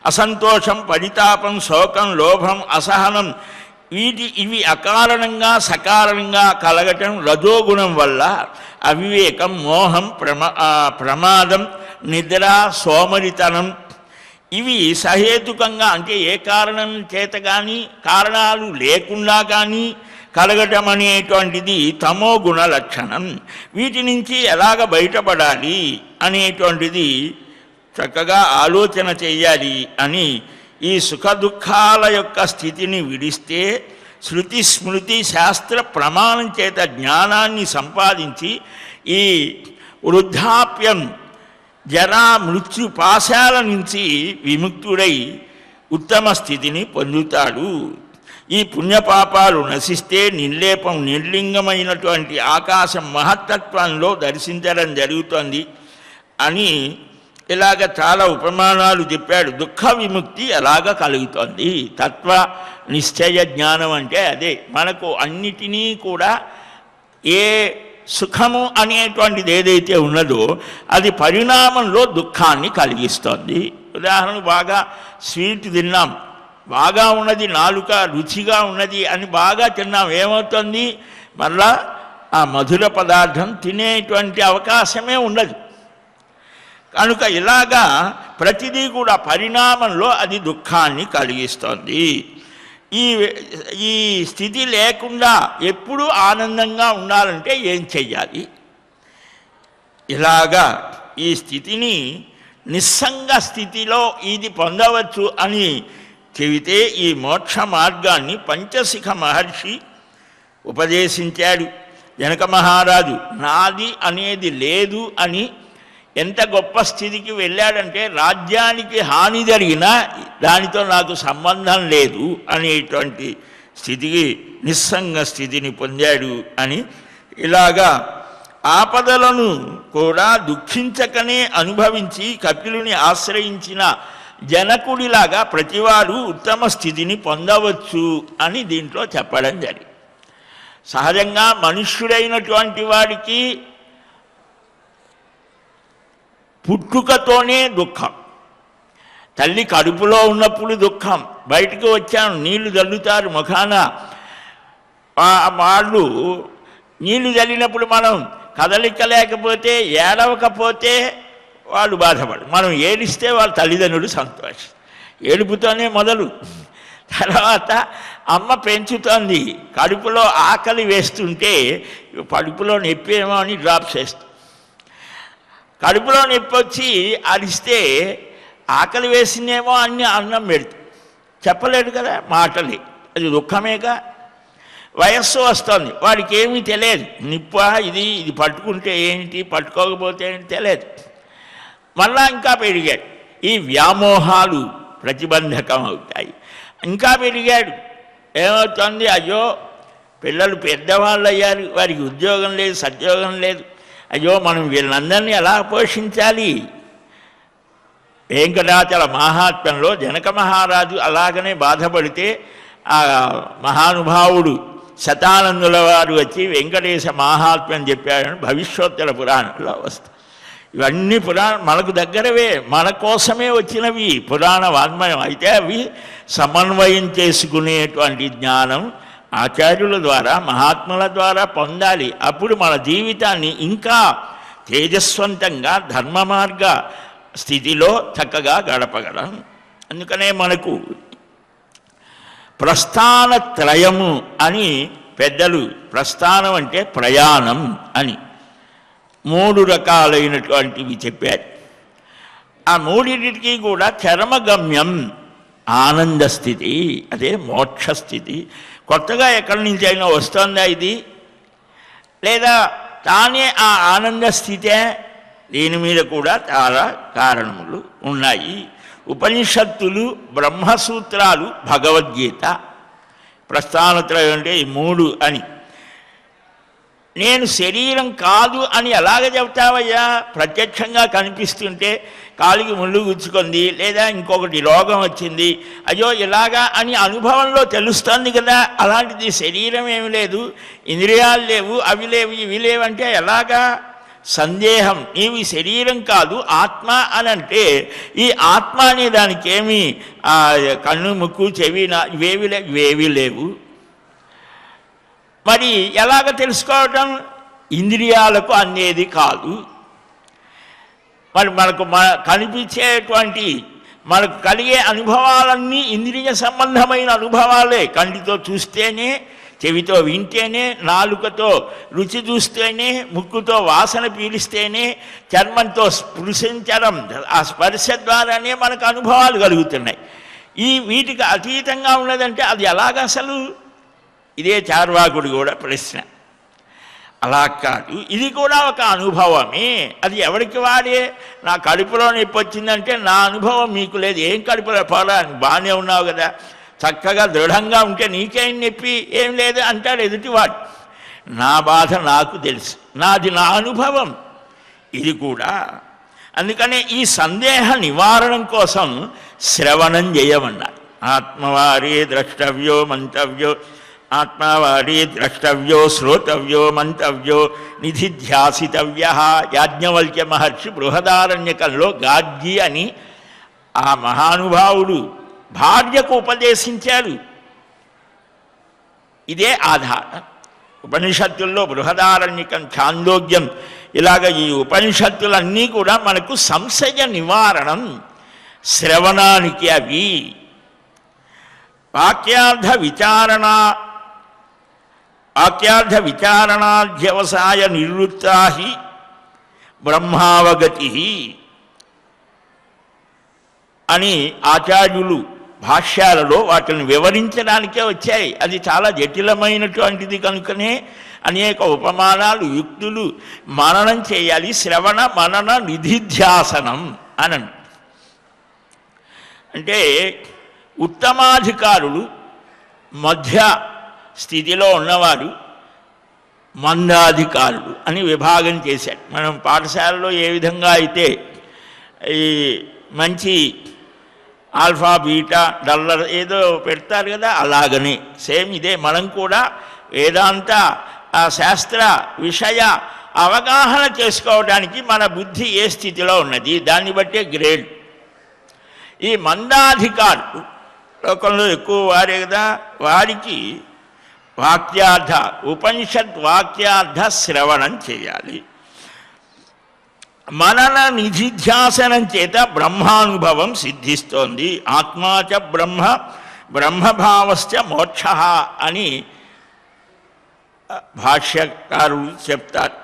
అసంతోషం, పరితాపం, శోకం, లోభం, అసహనం ఇవి అకారణంగా సకారణంగా కలగటం రజోగుణం వల్ల. అవివేకం, మోహం, ప్రమాదం, నిద్ర, సోమరితనం ఇవి సహేతుకంగా అంటే ఏ కారణం చేత కానీ కారణాలు లేకుండా కానీ కలగటం అనేటువంటిది తమో గుణ లక్షణం. వీటి నుంచి ఎలాగ బయటపడాలి అనేటువంటిది చక్కగా ఆలోచన చేయాలి అని. ఈ సుఖ దుఃఖాల యొక్క స్థితిని విడిస్తే శృతి స్మృతి శాస్త్ర ప్రమాణం చేత జ్ఞానాన్ని సంపాదించి ఈ వృద్ధాప్యం జరా మృత్యు పాశాల నుంచి విముక్తుడై ఉత్తమ స్థితిని పొందుతాడు. ఈ పుణ్యపాపాలు నశిస్తే నిర్లేపం నిర్లింగమైనటువంటి ఆకాశం మహత్తత్వంలో దర్శించడం జరుగుతుంది అని ఇలాగ చాలా ఉపమానాలు చెప్పాడు. దుఃఖ విముక్తి ఎలాగ కలుగుతుంది. తత్వ నిశ్చయ జ్ఞానం అంటే అదే. మనకు అన్నిటినీ కూడా ఏ సుఖము అనేటువంటిది ఏదైతే ఉన్నదో అది పరిణామంలో దుఃఖాన్ని కలిగిస్తుంది. ఉదాహరణకు బాగా స్వీట్ తిన్నాం, బాగా ఉన్నది, నాలుక రుచిగా ఉన్నది అని బాగా తిన్నాం, ఏమవుతుంది? మళ్ళా ఆ మధుర పదార్థం తినేటువంటి అవకాశమే ఉండదు. కనుక ఇలాగా ప్రతిదీ కూడా పరిణామంలో అది దుఃఖాన్ని కలిగిస్తుంది. ఈ స్థితి లేకుండా ఎప్పుడూ ఆనందంగా ఉండాలంటే ఏం చెయ్యాలి? ఇలాగా ఈ స్థితిని నిస్సంగ స్థితిలో ఇది పొందవచ్చు అని చెబితే ఈ మోక్ష మార్గాన్ని పంచశిఖ మహర్షి ఉపదేశించాడు. జనక మహారాజు నాది అనేది లేదు అని ఎంత గొప్ప స్థితికి వెళ్ళాడంటే రాజ్యానికి హాని జరిగినా దానితో నాకు సంబంధం లేదు అనేటువంటి స్థితికి నిస్సంగ స్థితిని పొందాడు అని. ఇలాగా ఆపదలను కూడా దుఃఖించకనే అనుభవించి కపిలుని ఆశ్రయించిన జనకుడిలాగా ప్రతివాడు ఉత్తమ స్థితిని పొందవచ్చు అని దీంట్లో చెప్పడం జరిగింది. సహజంగా మనుష్యుడైనటువంటి వాడికి పుట్టుకతోనే దుఃఖం. తల్లి కడుపులో ఉన్నప్పుడు దుఃఖం, బయటకు వచ్చాను నీళ్లు చల్లుతారు ముఖాన, వాళ్ళు నీళ్లు చల్లినప్పుడు మనం కదలిక లేకపోతే ఏడవకపోతే వాళ్ళు బాధపడు, మనం ఏడిస్తే వాళ్ళ తల్లిదండ్రులు సంతోషం. ఏడుపుతోనే మొదలు. తర్వాత అమ్మ పెంచుతోంది, కడుపులో ఆకలి వేస్తుంటే కడుపులో నొప్పి ఏమో అని డ్రాప్స్ వేస్తుంది. కడుపులో నొప్పి వచ్చి అరిస్తే ఆకలి వేసిందేమో అన్ని అన్నం పెడుతుంది, చెప్పలేడు కదా, మాటలే, అది దుఃఖమేగా. వయస్సు వస్తుంది, వాడికి ఏమీ తెలియదు, నిప్ప ఇది పట్టుకుంటే ఏంటి పట్టుకోకపోతే ఏంటి తెలియదు. మళ్ళా ఇంకా పెరిగాడు, ఈ వ్యామోహాలు ప్రతిబంధకం అవుతాయి. ఇంకా పెరిగాడు, ఏమవుతుంది? అయ్యో పిల్లలు పెద్దవాళ్ళు అయ్యారు, వారికి ఉద్యోగం లేదు, సద్యోగం లేదు, అయ్యో మనం వీళ్ళందరినీ ఎలా పోషించాలి? వెంకటాచల మహాత్మ్యంలో జనక మహారాజు అలాగనే బాధపడితే ఆ మహానుభావుడు శతానందుల వారు వచ్చి వెంకటేశ మహాత్మ్యం చెప్పాడని భవిష్యోత్తర పురాణంలో వస్తాయి. ఇవన్నీ మనకు దగ్గరవే, మన కోసమే వచ్చినవి పురాణ వాన్మయం. అయితే అవి సమన్వయం చేసుకునేటువంటి జ్ఞానం ఆచార్యుల ద్వారా మహాత్ముల ద్వారా పొందాలి. అప్పుడు మన జీవితాన్ని ఇంకా తేజస్వంతంగా ధర్మ మార్గ స్థితిలో చక్కగా గడపగలం. అందుకనే మనకు ప్రస్థానత్రయము అని పెద్దలు, ప్రస్థానం అంటే ప్రయాణం అని 3 రకాలైనటువంటివి చెప్పారు. ఆ మూడింటికి కూడా చరమగమ్యం ఆనంద స్థితి, అదే మోక్షస్థితి. కొత్తగా ఎక్కడి నుంచి అయినా వస్తుందా ఇది? లేదా తానే ఆ ఆనంద స్థితే? దీని మీద కూడా చాలా కారణములు ఉన్నాయి. ఉపనిషత్తులు, బ్రహ్మసూత్రాలు, భగవద్గీత. ప్రస్థానత్రయం అంటే ఈ 3 అని. నేను శరీరం కాదు అని ఎలాగ చెబుతావయ్యా? ప్రత్యక్షంగా కనిపిస్తుంటే కాలికి ముళ్ళు గుచ్చుకుంది, లేదా ఇంకొకటి రోగం వచ్చింది, అయ్యో ఇలాగా అని అనుభవంలో తెలుస్తుంది కదా. అలాంటిది శరీరం ఏమి లేదు, ఇంద్రియాలు లేవు, అవి లేవు, ఇవి లేవు అంటే ఎలాగా? సందేహం. నీవి శరీరం కాదు ఆత్మ అని అంటే ఈ ఆత్మ అనే దానికి ఏమి కన్ను ముక్కు చెవి ఇవేవి లేవు. మరి ఎలాగ తెలుసుకోవటం? ఇంద్రియాలకు అందేది కాదు. మరి మనకు కనిపించేటువంటి మనకు కలిగే అనుభవాలన్నీ ఇంద్రియ సంబంధమైన అనుభవాలే. కంటితో చూస్తేనే, చెవితో వింటేనే, నాలుకతో రుచి చూస్తేనే, ముక్కుతో వాసన పీలిస్తేనే, చర్మంతో స్పృశించడం, ఆ స్పర్శ ద్వారానే మనకు అనుభవాలు కలుగుతున్నాయి. వీటికి అతీతంగా ఉన్నదంటే అది ఎలాగ అసలు? ఇదే చార్వాకుడు కూడా ప్రశ్న. అలా కాదు, ఇది కూడా ఒక అనుభవమే. అది ఎవరికి వాడే. నా కడుపులో నొప్పి వచ్చిందంటే నా అనుభవం మీకు లేదు. ఏం కడుపులో పోలా, బాగానే ఉన్నావు కదా, చక్కగా దృఢంగా ఉంటే నీకేం నొప్పి, ఏం లేదు అంటాడు ఎదుటివాడు. నా బాధ నాకు తెలుసు, నాది నా అనుభవం. ఇది కూడా అందుకనే ఈ సందేహ నివారణం కోసం శ్రవణం చేయమన్నారు. ఆత్మవారే ద్రష్టవ్యో మంతవ్యో, ఆత్మవారే ద్రష్టవ్యో శ్రోతవ్యో మంతవ్యో నిధిధ్యాసితవ్య. యాజ్ఞవల్క్య మహర్షి బృహదారణ్యకంలో గార్గి అని ఆ మహానుభావుడు భార్యకు ఉపదేశించాడు. ఇదే ఆధారం. ఉపనిషత్తుల్లో బృహదారణ్యకం, ఛాందోగ్యం, ఇలాగ ఈ ఉపనిషత్తులన్నీ కూడా మనకు సంశయ నివారణం, శ్రవణానికి అవి. వాక్యార్థ విచారణాధ్యవసాయ నివృత్తా బ్రహ్మావగతి అని ఆచార్యులు భాష్యాలలో వాటిని వివరించడానికే వచ్చాయి. అది చాలా జటిలమైనటువంటిది కనుకనే అనేక ఉపమానాలు, యుక్తులు మననం చేయాలి. శ్రవణ మనన నిధిధ్యాసనం అని అంటే ఉత్తమాధికారులు, మధ్య స్థితిలో ఉన్నవారు, మందాధికారులు అని విభాగం చేశాడు. మనం పాఠశాలలో ఏ విధంగా అయితే ఈ మంచి ఆల్ఫా బీటా డల్లర్ ఏదో పెడతారు కదా, అలాగనే సేమ్ ఇదే మనం కూడా వేదాంత శాస్త్ర విషయ అవగాహన చేసుకోవడానికి మన బుద్ధి ఏ స్థితిలో ఉన్నది దాన్ని బట్టే గ్రేడ్. ఈ మందాధికారులు లోకంలో ఎక్కువ వారే కదా, వారికి వాక్యార్థ ఉపనిషత్ వాక్యార్థ శ్రవణం చేయాలి. మనన నిధిధ్యాసనం చేత బ్రహ్మానుభవం సిద్ధిస్తోంది. ఆత్మాచ బ్రహ్మ బ్రహ్మభావశ్చ మోక్ష అని భాష్యకారులు చెప్తారు.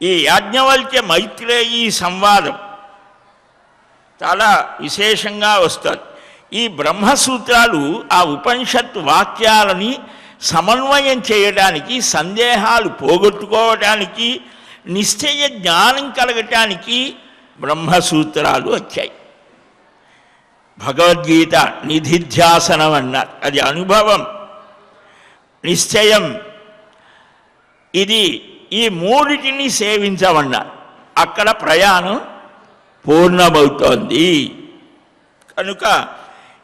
ఈ యాజ్ఞవల్క్య మైత్రేయీ సంవాదం చాలా విశేషంగా వస్తుంది. ఈ బ్రహ్మసూత్రాలు ఆ ఉపనిషత్ వాక్యాలని సమన్వయం చేయడానికి, సందేహాలు పోగొట్టుకోవడానికి, నిశ్చయ జ్ఞానం కలగటానికి బ్రహ్మసూత్రాలు వచ్చాయి. భగవద్గీత నిధిధ్యాసనం అన్నారు, అది అనుభవం, నిశ్చయం. ఇది ఈ మూడిటిని సేవించమన్నారు. అక్కడ ప్రయాణం పూర్ణమవుతోంది. కనుక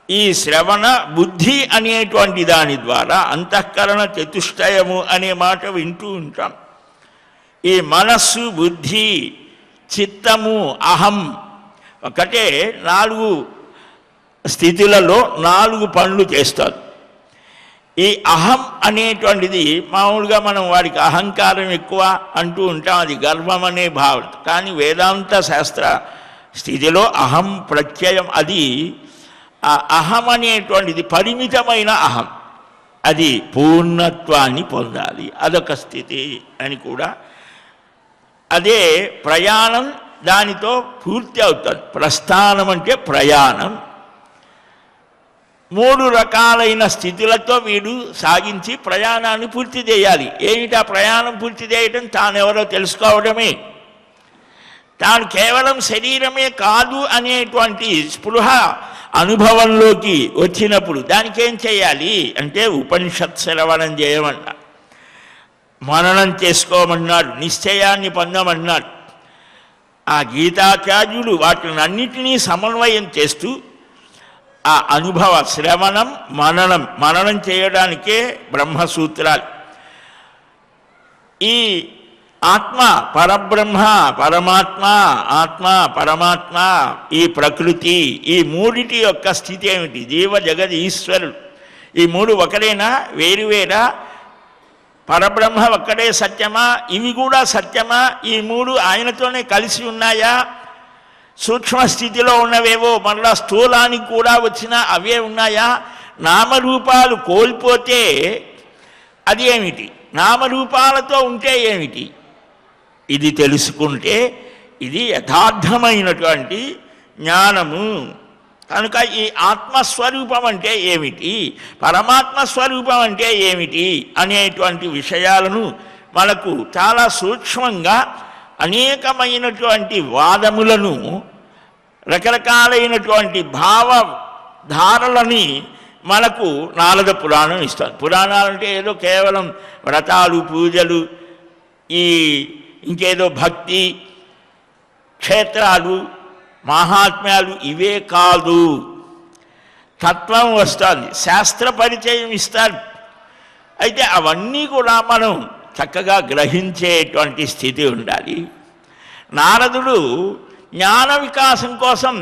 ఈ శ్రవణ బుద్ధి అనేటువంటి దాని ద్వారా అంతఃకరణ చతుష్టయము అనే మాట వింటూ ఉంటాం. ఈ మనస్సు, బుద్ధి, చిత్తము, అహం ఒకటే 4 స్థితులలో 4 పనులు చేస్తారు. ఈ అహం అనేటువంటిది మామూలుగా మనం వాడికి అహంకారం ఎక్కువ అంటూ ఉంటాం, అది గర్వం అనే భావన. కానీ వేదాంత శాస్త్ర స్థితిలో అహం ప్రత్యయం, అది ఆ అహం అనేటువంటిది పరిమితమైన అహం, అది పూర్ణత్వాన్ని పొందాలి, అదొక స్థితి అని కూడా. అదే ప్రయాణం, దానితో పూర్తి అవుతుంది. ప్రస్థానం అంటే ప్రయాణం. 3 రకాలైన స్థితులతో వీడు సాగించి ప్రయాణాన్ని పూర్తి చేయాలి. ఏమిటా ప్రయాణం పూర్తి చేయడం? తానెవరో తెలుసుకోవడమే. తాను కేవలం శరీరమే కాదు అనేటువంటి స్పృహ అనుభవంలోకి వచ్చినప్పుడు దానికేం చేయాలి అంటే ఉపనిషత్ శ్రవణం చేయమన్నా. మననం చేసుకోమన్నాడు, నిశ్చయాన్ని పొందమన్నాడు. ఆ గీతాచార్యులు వాటిని అన్నిటినీ సమన్వయం చేస్తూ ఆ అనుభవ శ్రవణం మననం చేయడానికే బ్రహ్మసూత్రాలు. ఈ ఆత్మ పరబ్రహ్మ, పరమాత్మ, ఆత్మ పరమాత్మ, ఈ ప్రకృతి, ఈ మూడిటి యొక్క స్థితి ఏమిటి? జీవ జగద్ ఈశ్వరుడు ఈ మూడు ఒకడేనా, వేరువేరా? పరబ్రహ్మ ఒక్కడే సత్యమా? ఇవి కూడా సత్యమా? ఈ మూడు ఆయనతోనే కలిసి ఉన్నాయా? సూక్ష్మ స్థితిలో ఉన్నవేవో మళ్ళా స్థూలానికి కూడా వచ్చినా అవే ఉన్నాయా? నామరూపాలు కోల్పోతే అది ఏమిటి? నామరూపాలతో ఉంటే ఏమిటి? ఇది తెలుసుకుంటే ఇది యథార్థమైనటువంటి జ్ఞానము. కనుక ఈ ఆత్మస్వరూపం అంటే ఏమిటి, పరమాత్మ స్వరూపం అంటే ఏమిటి అనేటువంటి విషయాలను మనకు చాలా సూక్ష్మంగా అనేకమైనటువంటి వాదములను, రకరకాలైనటువంటి భావధారలని మనకు నారద పురాణం ఇస్తారు. పురాణాలంటే ఏదో కేవలం వ్రతాలు, పూజలు, ఇంకేదో భక్తి, క్షేత్రాలు, మహాత్మ్యాలు ఇవే కాదు. తత్వం వస్తుంది, శాస్త్ర పరిచయం ఇస్తారు. అయితే అవన్నీ కూడా మనం చక్కగా గ్రహించేటువంటి స్థితి ఉండాలి. నారదుడు జ్ఞాన వికాసం కోసం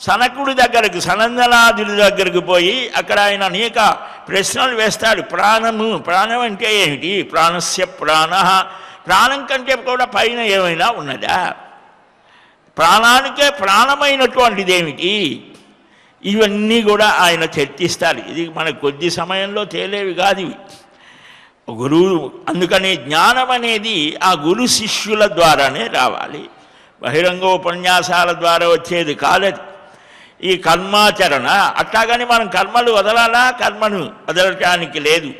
సనకుడి దగ్గరకు, సనందనాథుడి దగ్గరకు పోయి అక్కడ ఆయన అనేక ప్రశ్నలు వేస్తాడు. ప్రాణం అంటే ఏమిటి? ప్రాణస్య ప్రాణ, ప్రాణం కంటే కూడా పైన ఏమైనా ఉన్నదా? ప్రాణానికే ప్రాణమైనటువంటిది ఏమిటి? ఇవన్నీ కూడా ఆయన చర్చిస్తారు. ఇది మనకు కొద్ది సమయంలో తేలేవి కాదు ఇవి. గురువు అందుకని జ్ఞానం అనేది ఆ గురు శిష్యుల ద్వారానే రావాలి, బహిరంగ ఉపన్యాసాల ద్వారా వచ్చేది కాదది. ఈ కర్మాచరణ అట్లాగని మనం కర్మలు వదలాలా? కర్మను వదలటానికి లేదు.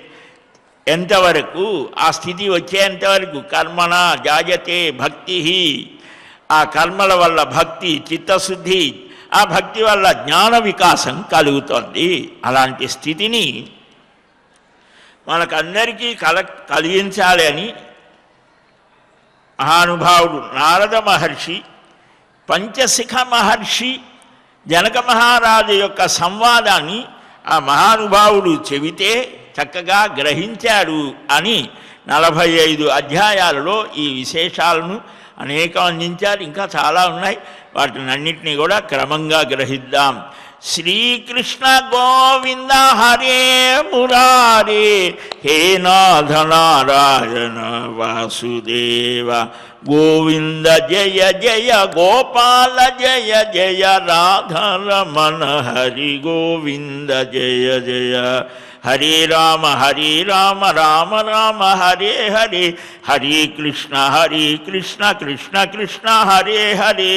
ఎంతవరకు ఆ స్థితి వచ్చేంతవరకు కర్మణ జాయతే భక్తి, ఆ కర్మల వల్ల భక్తి, చిత్తశుద్ధి, ఆ భక్తి వల్ల జ్ఞాన వికాసం కలుగుతోంది. అలాంటి స్థితిని మనకందరికీ కలిగించాలి అని మహానుభావుడు నారద మహర్షి, పంచశిఖ మహర్షి, జనక మహారాజు యొక్క సంవాదాన్ని ఆ మహానుభావుడు చెబితే చక్కగా గ్రహించాడు అని 45 అధ్యాయాలలో ఈ విశేషాలను అనేకం అందించారు. ఇంకా చాలా ఉన్నాయి, వాటిని అన్నింటినీ కూడా క్రమంగా గ్రహిద్దాం. శ్రీకృష్ణ గోవింద హరే మురారే, హే నాథ నారాయణ వాసుదేవ, గోవింద జయ జయ గోపాల జయ జయ, రాధారమణ హరి గోవింద జయ జయ, హరే రామ రామ రామ హరే హరే, హరే కృష్ణ కృష్ణ కృష్ణ హరే హరే.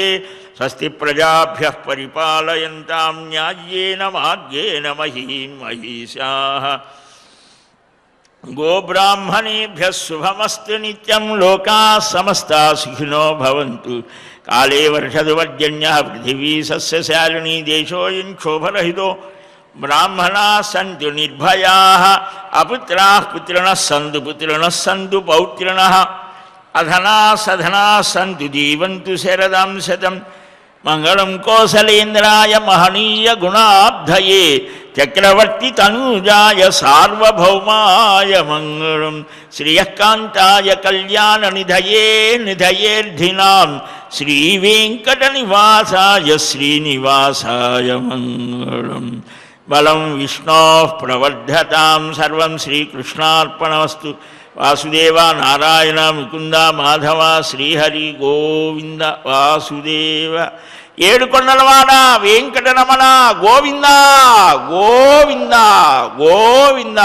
స్వస్తి ప్రజాభ్యః పరిపాలయంతాం న్యాయ్యేన మార్గేణ మహీం మహిషాః. గోబ్రాహ్మణేభ్యः శుభమస్తు నిత్యం. లోకాः సమస్తాः సుఖినో భవంతు. కాళే వర్షతు పర్జన్యः పృథివీ సస్యశాలినీ. దేశోऽयं క్షోభరహితో బ్రాహ్మణాः సంతు నిర్భయాः. అపుత్రాः పుత్రిణः సంతు పౌత్రిణः. అధనాः సధనాः సంతు జీవంతు శరదాం శతం. మంగళం కోసలేంద్రాయ మహనీయ గుణాబ్ధయే, చక్రవర్తి తనూజాయ సార్వభౌమాయ మంగళం. శ్రియకాంతాయ కళ్యాణ నిధయేర్ధినాం, శ్రీవేంకట నివాసాయ శ్రీనివాసాయ మంగళం. బలం విష్ణోః ప్రవర్ధతాం. సర్వం శ్రీకృష్ణార్పణమస్తు. వాసుదేవ నారాయణ ముకుంద మాధవ శ్రీహరి గోవింద వాసుదేవ. ఏడుకొండలవాడ వెంకటరమణ గోవింద గోవింద గోవింద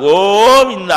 గోవింద.